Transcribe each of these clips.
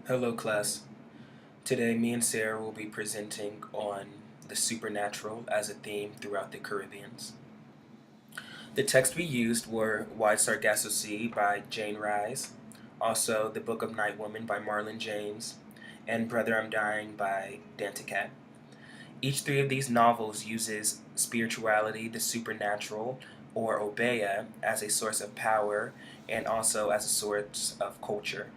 Hello class. Today me and Sara will be presenting on the supernatural as a theme throughout the Caribbeans. The texts we used were Wide Sargasso Sea by Jean Rhys, also The Book of Night Woman by Marlon James, and Brother I'm Dying by Danticat. Each three of these novels uses spirituality, the supernatural, or Obeah as a source of power and also as a source of culture.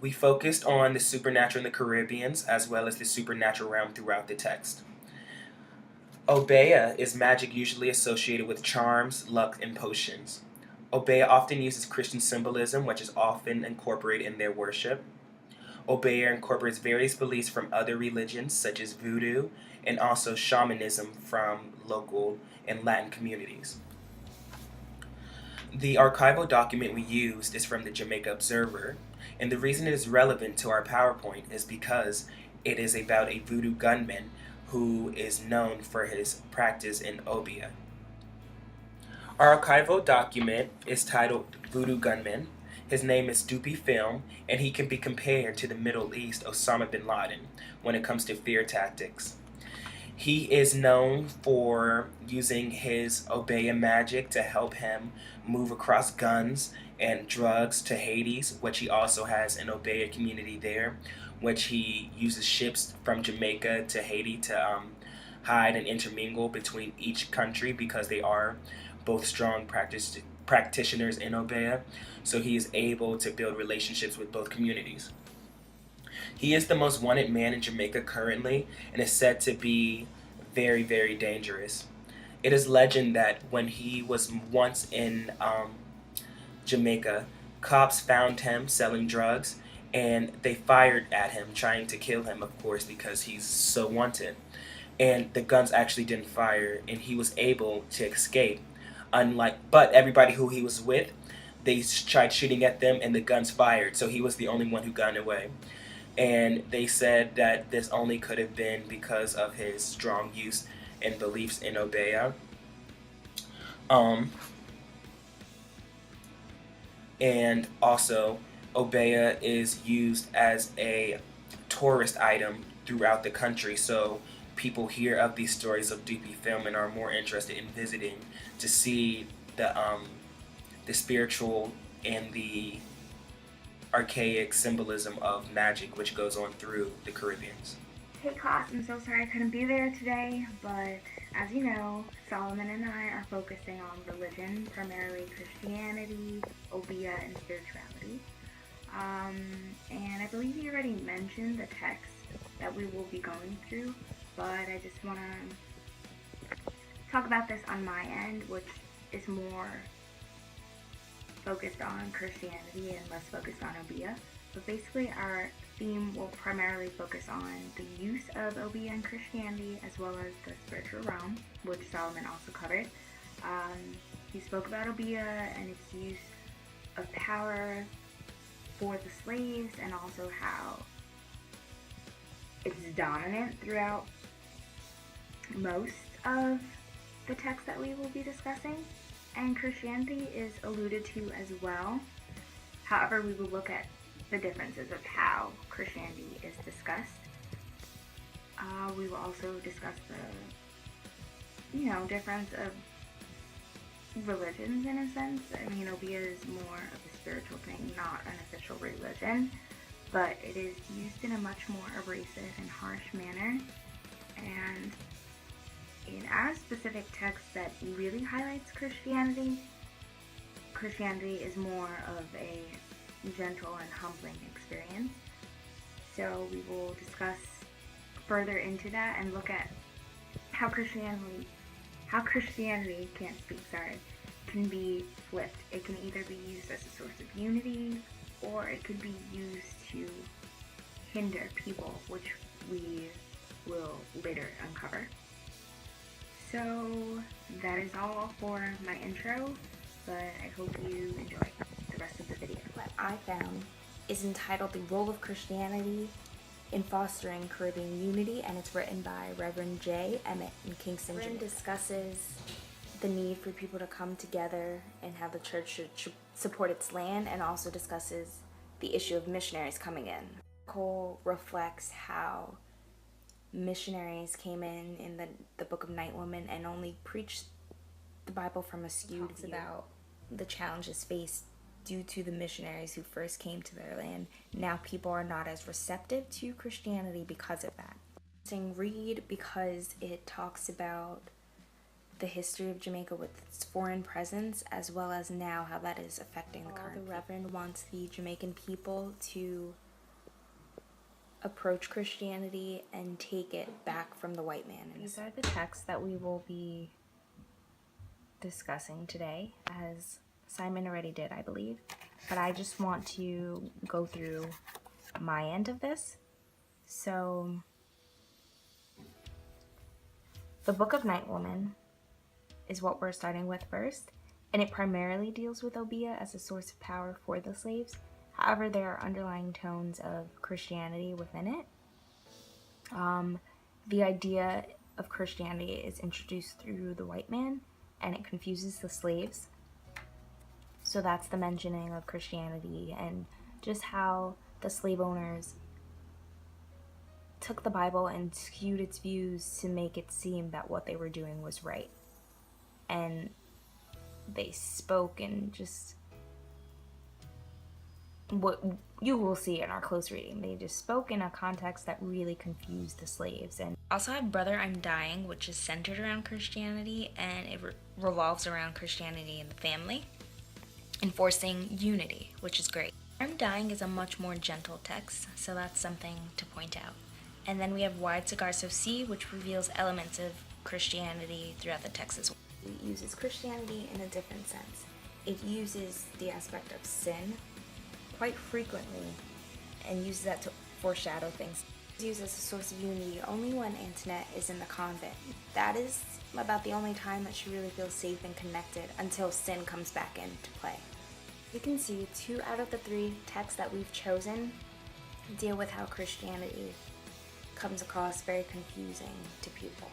We focused on the supernatural in the Caribbeans as well as the supernatural realm throughout the text. Obeah is magic usually associated with charms, luck, and potions. Obeah often uses Christian symbolism, which is often incorporated in their worship. Obeah incorporates various beliefs from other religions, such as voodoo, and also shamanism from local and Latin communities. The archival document we used is from the Jamaica Observer, and the reason it is relevant to our PowerPoint is because it is about a voodoo gunman who is known for his practice in Obeah. Our archival document is titled Voodoo Gunman. His name is Doopy Film, and he can be compared to the Middle East Osama bin Laden when it comes to fear tactics. He is known for using his Obeah magic to help him move across guns and drugs to Hades, which he also has an Obeah community there, which he uses ships from Jamaica to Haiti to hide and intermingle between each country because they are both strong practitioners in Obeah, so he is able to build relationships with both communities. He is the most wanted man in Jamaica currently and is said to be very, very dangerous. It is legend that when he was once in Jamaica, cops found him selling drugs and they fired at him, trying to kill him, of course, because he's so wanted. And the guns actually didn't fire, and he was able to escape. But everybody who he was with, they tried shooting at them, and the guns fired. So he was the only one who got away. And they said that this only could have been because of his strong use and beliefs in Obeah. And also, Obeah is used as a tourist item throughout the country, so people hear of these stories of Doopy Film and are more interested in visiting to see the spiritual and the archaic symbolism of magic which goes on through the Caribbeans. Hey class, I'm so sorry I couldn't be there today, but as you know, Solomon and I are focusing on religion, primarily Christianity, Obeah, and spirituality. And I believe you already mentioned the text that we will be going through, but I just want to talk about this on my end, which is more focused on Christianity and less focused on Obeah. But basically our theme will primarily focus on the use of Obeah in Christianity as well as the spiritual realm, which Solomon also covered. He spoke about Obeah and its use of power for the slaves and also how it's dominant throughout most of the text that we will be discussing. And Christianity is alluded to as well. However, we will look at the differences of how Christianity is discussed. We will also discuss the, difference of religions in a sense. I mean, Obeah is more of a spiritual thing, not an official religion, but it is used in a much more abrasive and harsh manner. And in our specific text that really highlights Christianity, Christianity is more of a gentle and humbling experience. So we will discuss further into that and look at how Christianity can be flipped. It can either be used as a source of unity or it could be used to hinder people, which we will later uncover. So that is all for my intro, but I hope you enjoy the rest of the video. What I found is entitled The Role of Christianity in Fostering Caribbean Unity, and it's written by Reverend J. Emmett in Kingston, Jamaica. Discusses the need for people to come together and how the church should support its land, and also discusses the issue of missionaries coming in. Cole reflects how missionaries came in the Book of Night Woman and only preached the Bible from a skewed view. About the challenges faced due to the missionaries who first came to their land. Now people are not as receptive to Christianity because of that. Read because it talks about the history of Jamaica with its foreign presence, as well as now how that is affecting the current. The Reverend wants the Jamaican people to approach Christianity and take it back from the white man. These are the texts that we will be discussing today, as Simon already did, I believe. But I just want to go through my end of this. So, the Book of Night Woman is what we're starting with first, and it primarily deals with Obeah as a source of power for the slaves. However, there are underlying tones of Christianity within it. The idea of Christianity is introduced through the white man, and it confuses the slaves. So that's the mentioning of Christianity, and just how the slave owners took the Bible and skewed its views to make it seem that what they were doing was right. And they spoke in just what you will see in our close reading. They just spoke in a context that really confused the slaves. And also have Brother, I'm Dying, which is centered around Christianity, and it revolves around Christianity and the family, enforcing unity, which is great. I'm Dying is a much more gentle text, so that's something to point out. And then we have Wide Sargasso Sea, which reveals elements of Christianity throughout the text as well. It uses Christianity in a different sense. It uses the aspect of sin quite frequently and uses that to foreshadow things. It's used as a source of unity only when Antoinette is in the convent. That is about the only time that she really feels safe and connected until sin comes back into play. You can see 2 out of the 3 texts that we've chosen deal with how Christianity comes across very confusing to people.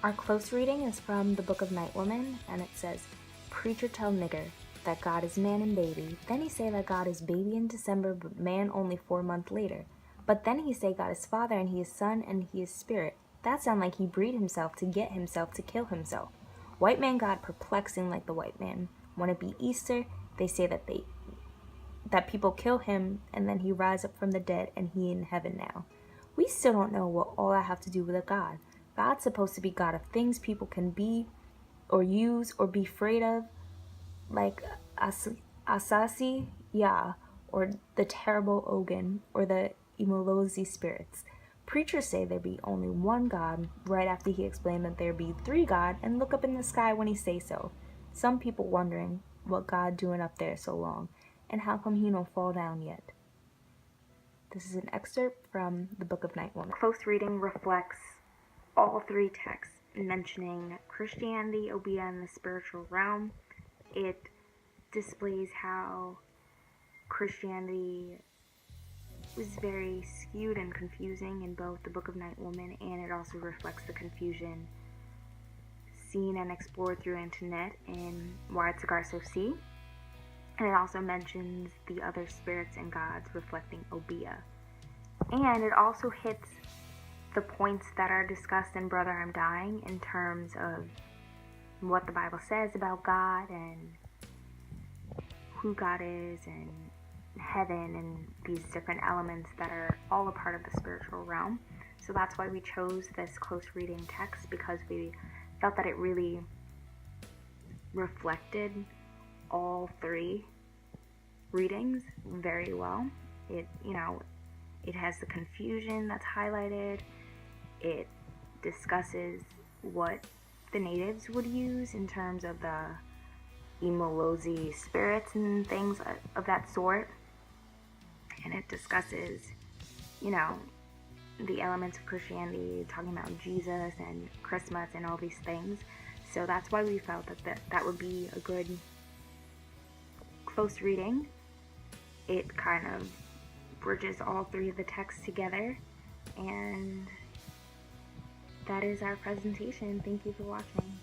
Our close reading is from the Book of Night Woman, and it says, "Preacher tell nigger that God is man and baby. Then he say that God is baby in December, but man only 4 months later. But then he say God is father and he is son and he is spirit. That sound like he breed himself to get himself to kill himself. White man God perplexing like the white man. When it be Easter, they say that people kill him and then he rise up from the dead and he in heaven now. We still don't know what all that have to do with a God. God's supposed to be God of things people can be or use or be afraid of, like Asasi, Yah, or the terrible Ogun, or the Imolozi spirits. Preachers say there be only one God, right after he explained that there be 3 God, and look up in the sky when he say so. Some people wondering what God doing up there so long, and how come he don't fall down yet." This is an excerpt from the Book of Night Woman. Close reading reflects all 3 texts mentioning Christianity, Obeah, and the spiritual realm. It displays how Christianity was very skewed and confusing in both the Book of Night Woman, and it also reflects the confusion seen and explored through Antoinette in Wide Sargasso Sea. And it also mentions the other spirits and gods reflecting Obeah. And it also hits the points that are discussed in Brother, I'm Dying in terms of what the Bible says about God and who God is and heaven and these different elements that are all a part of the spiritual realm. So that's why we chose this close reading text, because we felt that it really reflected all 3 readings very well. It has the confusion that's highlighted. It discusses what the natives would use in terms of the Imolozi spirits and things of that sort. And it discusses, the elements of Christianity, talking about Jesus and Christmas and all these things. So that's why we felt that would be a good close reading. It kind of bridges all 3 of the texts together, and that is our presentation. Thank you for watching.